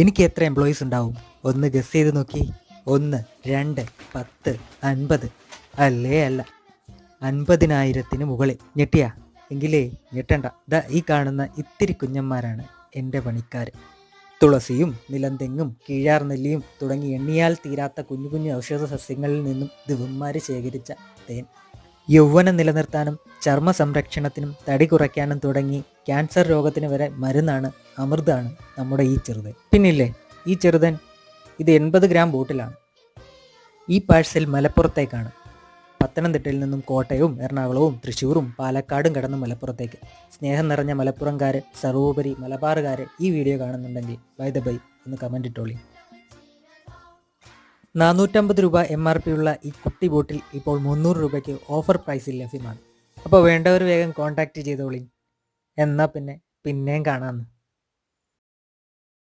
എനിക്ക് എത്ര എംപ്ലോയീസ് ഉണ്ടാവും? ഒന്ന് ഗസ് ചെയ്ത് നോക്കി. 1, 2, 10, 50. അല്ലേ അല്ല, 50,000-ന് മുകളിൽ. ഞെട്ടിയാ? എങ്കിലേ ഞെട്ടണ്ട. ഈ കാണുന്ന ഇത്തിരി കുഞ്ഞന്മാരാണ് എൻ്റെ പണിക്കാർ. തുളസിയും നിലന്തെങ്ങും കീഴാർനെല്ലിയും തുടങ്ങി എണ്ണിയാൽ തീരാത്ത കുഞ്ഞു കുഞ്ഞു ഔഷധ സസ്യങ്ങളിൽ നിന്നും ദിവന്മാർ ശേഖരിച്ച തേൻ. യൗവനം നിലനിർത്താനും ചർമ്മ സംരക്ഷണത്തിനും തടി കുറയ്ക്കാനും തുടങ്ങി ക്യാൻസർ രോഗത്തിന് വരെ മരുന്നാണ്, അമൃതാണ് നമ്മുടെ ഈ ചെറുതൻ. പിന്നില്ലേ ഈ ചെറുതൻ, ഇത് 80 ഗ്രാം ബോട്ടിലാണ്. ഈ പാഴ്സൽ മലപ്പുറത്തേക്കാണ്. പത്തനംതിട്ടയിൽ നിന്നും കോട്ടയവും എറണാകുളവും തൃശ്ശൂരും പാലക്കാടും കടന്ന് മലപ്പുറത്തേക്ക്. സ്നേഹം നിറഞ്ഞ മലപ്പുറംകാർ, സർവോപരി മലബാറുകാർ ഈ വീഡിയോ കാണുന്നുണ്ടെങ്കിൽ ബൈ ദ ബൈ ഒന്ന് കമൻ്റ് ഇട്ടോളി. 450 രൂപ MRP ഉള്ള ഈ കുട്ടി ബോട്ടിൽ ഇപ്പോൾ 300 രൂപയ്ക്ക് ഓഫർ പ്രൈസിൽ ലഭ്യമാണ്. അപ്പോൾ വേണ്ടവർ വേഗം കോൺടാക്റ്റ് ചെയ്തോളി. എന്നാൽ പിന്നെയും കാണാമെന്ന്.